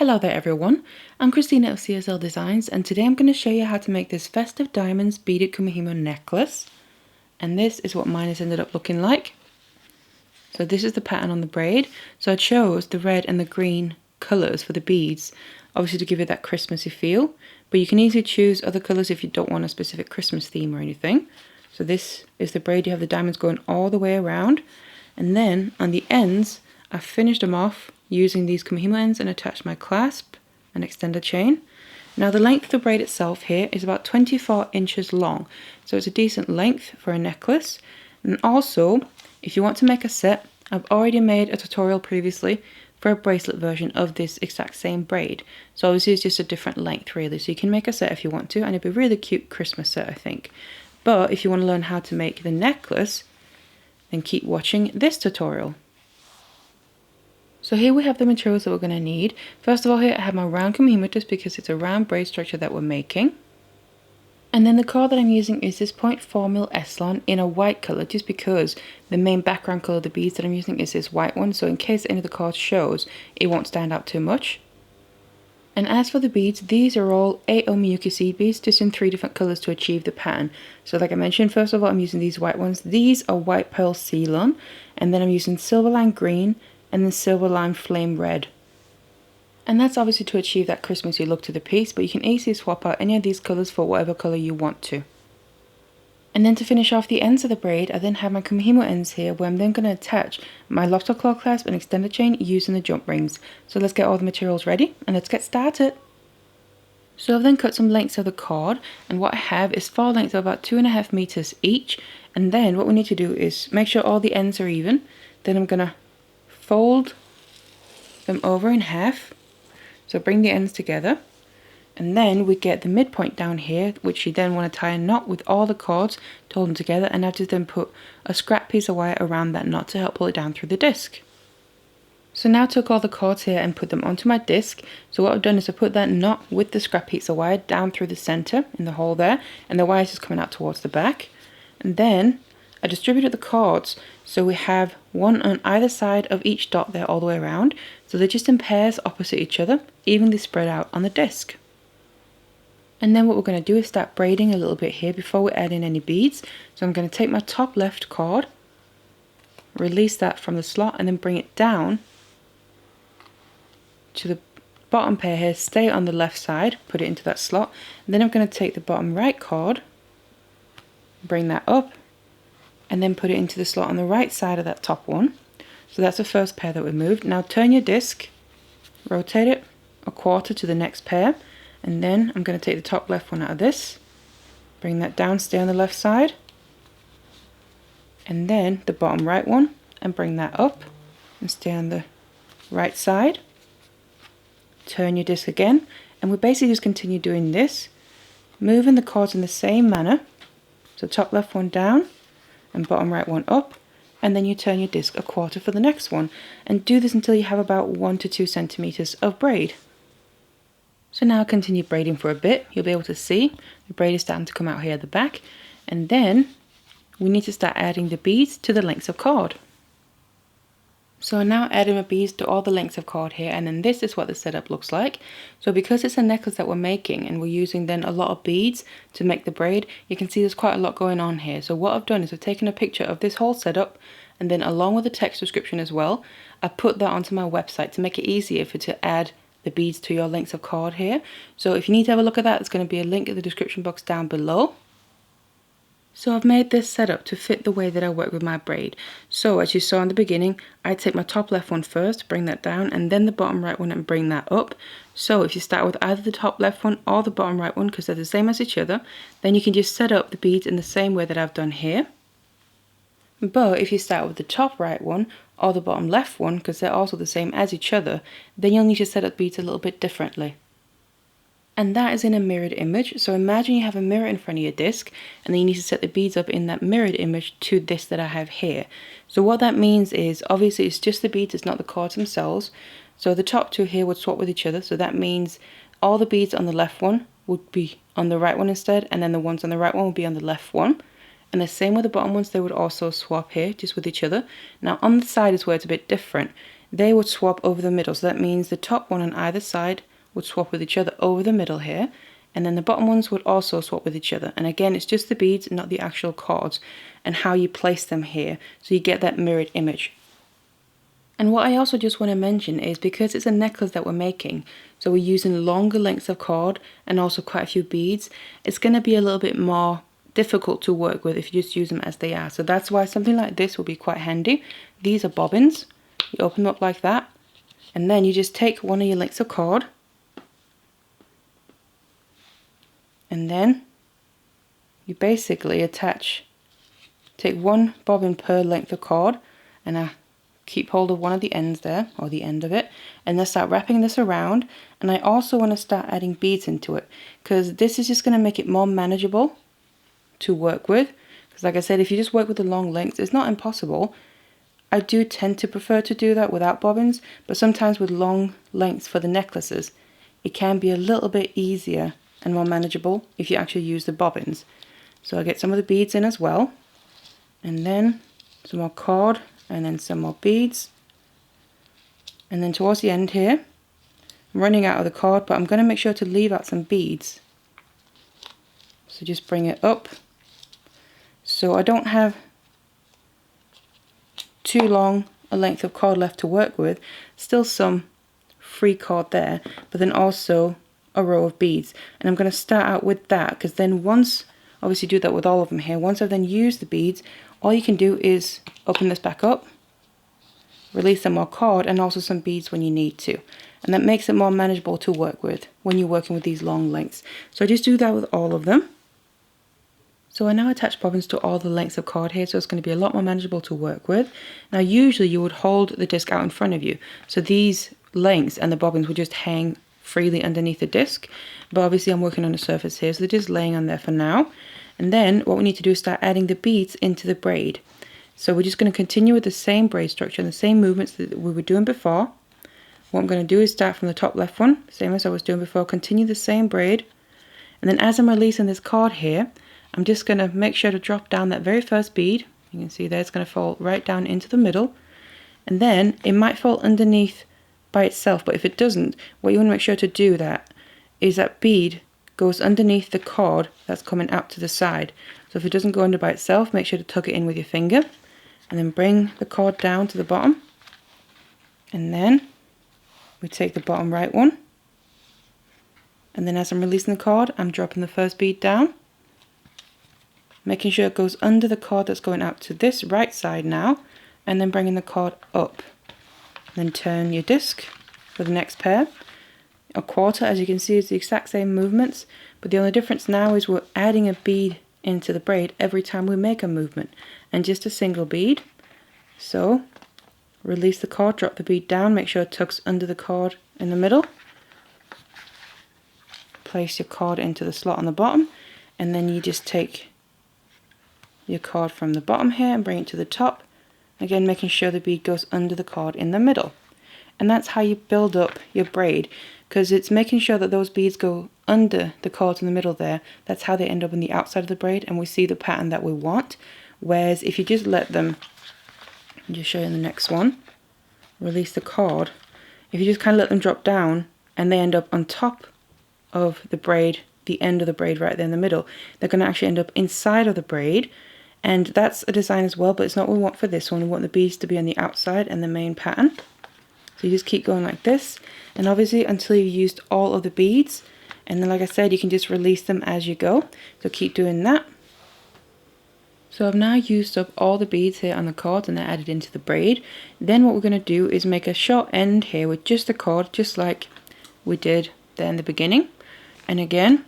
Hello there everyone, I'm Christina of CSLdesigns and today I'm going to show you how to make this Festive Diamonds beaded Kumihimo necklace. And this is what mine has ended up looking like. So this is the pattern on the braid. So I chose the red and the green colours for the beads, obviously to give it that Christmassy feel. But you can easily choose other colours if you don't want a specific Christmas theme or anything. So this is the braid, you have the diamonds going all the way around. And then on the ends, I've finished them off using these Kumihimo ends and attached my clasp and extender chain. Now the length of the braid itself here is about 24 inches long, so it's a decent length for a necklace. And also, if you want to make a set, I've already made a tutorial previously for a bracelet version of this exact same braid. So obviously it's just a different length really, so you can make a set if you want to, and it'd be a really cute Christmas set I think. But if you want to learn how to make the necklace, then keep watching this tutorial. So here we have the materials that we're going to need. First of all, here I have my round Kumihimo just because it's a round braid structure that we're making. And then the cord that I'm using is this 0.4mm s-lon in a white colour, just because the main background colour of the beads that I'm using is this white one, so in case any of the cord shows, it won't stand out too much. And as for the beads, these are all 8 Miyuki seed beads, just in 3 different colours to achieve the pattern. So like I mentioned, first of all I'm using these white ones. These are white pearl s-lon, and then I'm using silver line green, and then silver line flame red. And that's obviously to achieve that Christmassy look to the piece, but you can easily swap out any of these colours for whatever colour you want to. And then to finish off the ends of the braid, I then have my Kumihimo ends here, where I'm then going to attach my lobster claw clasp and extender chain using the jump rings. So let's get all the materials ready and let's get started. So I've then cut some lengths of the cord, and what I have is 4 lengths of about 2.5 meters each. And then what we need to do is make sure all the ends are even. Then I'm going to fold them over in half, so bring the ends together, and then we get the midpoint down here, which you then want to tie a knot with all the cords to hold them together, and I just then put a scrap piece of wire around that knot to help pull it down through the disc. So now I took all the cords here and put them onto my disc. So what I've done is I put that knot with the scrap piece of wire down through the center in the hole there, and the wire is just coming out towards the back. And then I distributed the cords so we have one on either side of each dot there all the way around, so they're just in pairs opposite each other, evenly spread out on the disc. And then what we're going to do is start braiding a little bit here before we add in any beads. So I'm going to take my top left cord, release that from the slot, and then bring it down to the bottom pair here, stay on the left side, put it into that slot, and then I'm going to take the bottom right cord, bring that up, and then put it into the slot on the right side of that top one. So that's the first pair that we moved. Now turn your disc, rotate it a quarter to the next pair, and then I'm going to take the top left one out of this, bring that down, stay on the left side, and then the bottom right one, and bring that up and stay on the right side. Turn your disc again, and we basically just continue doing this, moving the cords in the same manner. So top left one down, and bottom right one up, and then you turn your disc a quarter for the next one, and do this until you have about 1 to 2 centimeters of braid. So now continue braiding for a bit. You'll be able to see the braid is starting to come out here at the back, and then we need to start adding the beads to the lengths of cord. So I'm now adding my beads to all the lengths of cord here, and then this is what the setup looks like. So because it's a necklace that we're making and we're using then a lot of beads to make the braid, you can see there's quite a lot going on here. So what I've done is I've taken a picture of this whole setup, and then along with the text description as well, I put that onto my website to make it easier for you to add the beads to your lengths of cord here. So if you need to have a look at that, there's going to be a link in the description box down below. So I've made this setup to fit the way that I work with my braid. So as you saw in the beginning, I take my top left one first, bring that down, and then the bottom right one and bring that up. So if you start with either the top left one or the bottom right one, because they're the same as each other, then you can just set up the beads in the same way that I've done here. But if you start with the top right one or the bottom left one, because they're also the same as each other, then you'll need to set up beads a little bit differently. And that is in a mirrored image. So imagine you have a mirror in front of your disc, and then you need to set the beads up in that mirrored image to this that I have here. So what that means is, obviously it's just the beads, it's not the cords themselves. So the top two here would swap with each other. So that means all the beads on the left one would be on the right one instead, and then the ones on the right one would be on the left one. And the same with the bottom ones, they would also swap here, just with each other. Now on the side is where it's a bit different. they would swap over the middle. So that means the top one on either side would swap with each other over the middle here, and then the bottom ones would also swap with each other. And again, it's just the beads, not the actual cords, and how you place them here, so you get that mirrored image. And what I also just want to mention is, because it's a necklace that we're making, so we're using longer lengths of cord and also quite a few beads, it's going to be a little bit more difficult to work with if you just use them as they are. So that's why something like this will be quite handy. These are bobbins. You open them up like that, and then you just take one of your lengths of cord, and then you basically take one bobbin per length of cord, and I keep hold of one of the ends there, or the end of it, and then start wrapping this around. And I also want to start adding beads into it, because this is just going to make it more manageable to work with. Because like I said, if you just work with the long lengths, it's not impossible. I do tend to prefer to do that without bobbins, but sometimes with long lengths for the necklaces, it can be a little bit easier and more manageable if you actually use the bobbins. So I get some of the beads in as well, and then some more cord, and then some more beads. And then towards the end here, I'm running out of the cord, but I'm going to make sure to leave out some beads. So just bring it up. So I don't have too long a length of cord left to work with. Still some free cord there, but then also a row of beads. And I'm going to start out with that, because then once, obviously do that with all of them here, once I've then used the beads, all you can do is open this back up, release some more cord and also some beads when you need to. And that makes it more manageable to work with when you're working with these long lengths. So I just do that with all of them. So I now attach bobbins to all the lengths of cord here, so it's going to be a lot more manageable to work with. Now usually you would hold the disc out in front of you, so these lengths and the bobbins would just hang freely underneath the disc, but obviously I'm working on a surface here, so they're just laying on there for now. And then what we need to do is start adding the beads into the braid. So we're just going to continue with the same braid structure and the same movements that we were doing before. What I'm going to do is start from the top left one, same as I was doing before, continue the same braid, and then as I'm releasing this cord here, I'm just going to make sure to drop down that very first bead. You can see there it's going to fall right down into the middle, and then it might fall underneath by itself, but if it doesn't, what you want to make sure to do that is that bead goes underneath the cord that's coming out to the side. So if it doesn't go under by itself, make sure to tug it in with your finger, and then bring the cord down to the bottom, and then we take the bottom right one, and then as I'm releasing the cord, I'm dropping the first bead down, making sure it goes under the cord that's going out to this right side now, and then bringing the cord up. Then turn your disc for the next pair. A quarter, as you can see, is the exact same movements, but the only difference now is we're adding a bead into the braid every time we make a movement, and just a single bead. So release the cord, drop the bead down, make sure it tucks under the cord in the middle, place your cord into the slot on the bottom, and then you just take your cord from the bottom here and bring it to the top, again making sure the bead goes under the cord in the middle. And that's how you build up your braid, because it's making sure that those beads go under the cord in the middle there. That's how they end up on the outside of the braid, and we see the pattern that we want. Whereas if you just let them, I'll just show you in the next one, release the cord, if you just kind of let them drop down and they end up on top of the braid, the end of the braid right there in the middle, they're going to actually end up inside of the braid. And that's a design as well, but it's not what we want for this one. We want the beads to be on the outside and the main pattern. So you just keep going like this, and obviously until you've used all of the beads, and then like I said, you can just release them as you go. So keep doing that. So I've now used up all the beads here on the cord and they're added into the braid. Then what we're going to do is make a short end here with just the cord, just like we did there in the beginning. And again,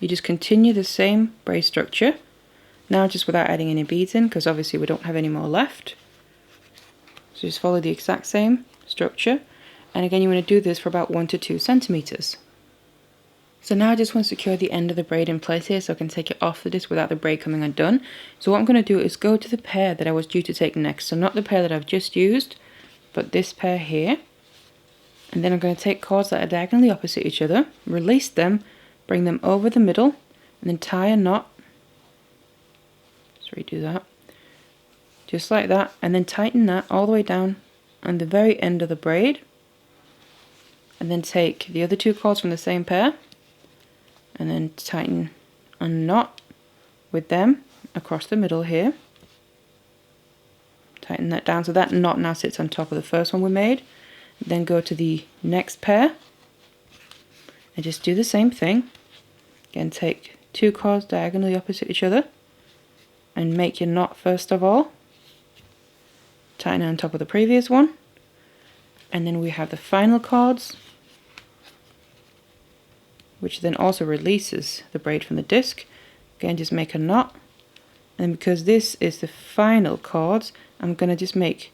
you just continue the same braid structure, now just without adding any beads in, because obviously we don't have any more left. So just follow the exact same structure, and again you want to do this for about 1 to 2 centimeters. So now I just want to secure the end of the braid in place here so I can take it off the disc without the braid coming undone. So what I'm going to do is go to the pair that I was due to take next, so not the pair that I've just used, but this pair here. And then I'm going to take cords that are diagonally opposite each other, release them, bring them over the middle, and then tie a knot. Let's redo that. Just like that, and then tighten that all the way down on the very end of the braid, and then take the other 2 cords from the same pair and then tighten a knot with them across the middle here. Tighten that down so that knot now sits on top of the first one we made. Then go to the next pair and just do the same thing. Again, take 2 cords diagonally opposite each other and make your knot first of all. Tighten it on top of the previous one. And then we have the final cords, which then also releases the braid from the disc. Again, just make a knot. And because this is the final cords, I'm going to just make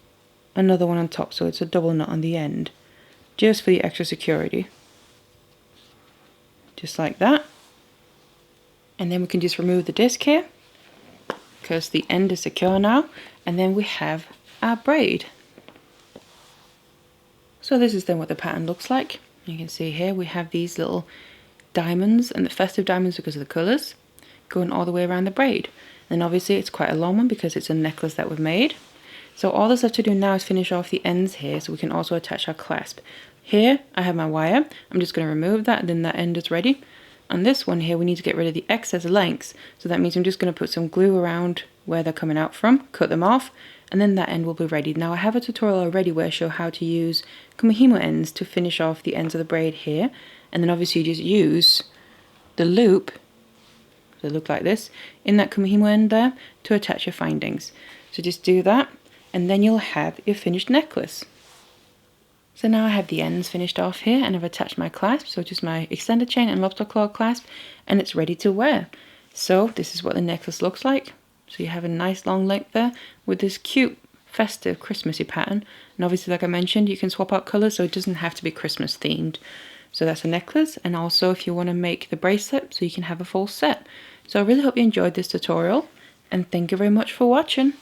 another one on top, so it's a double knot on the end, just for the extra security. Just like that. And then we can just remove the disc here, because the end is secure now. And then we have our braid. So this is then what the pattern looks like. You can see here we have these little diamonds, and the festive diamonds because of the colours, going all the way around the braid. And obviously it's quite a long one because it's a necklace that we've made. So all that's left to do now is finish off the ends here so we can also attach our clasp. Here I have my wire. I'm just going to remove that and then that end is ready. On this one here we need to get rid of the excess lengths. So that means I'm just going to put some glue around where they're coming out from, cut them off, and then that end will be ready. Now I have a tutorial already where I show how to use Kumihimo ends to finish off the ends of the braid here. And then obviously you just use the loop, they look like this, in that Kumihimo end there to attach your findings. So just do that and then you'll have your finished necklace. So now I have the ends finished off here and I've attached my clasp, so just my extended chain and lobster claw clasp, and it's ready to wear. So this is what the necklace looks like. So you have a nice long length there with this cute festive Christmassy pattern, and obviously like I mentioned you can swap out colours so it doesn't have to be Christmas themed. So that's a necklace, and also if you want to make the bracelet so you can have a full set. So I really hope you enjoyed this tutorial and thank you very much for watching.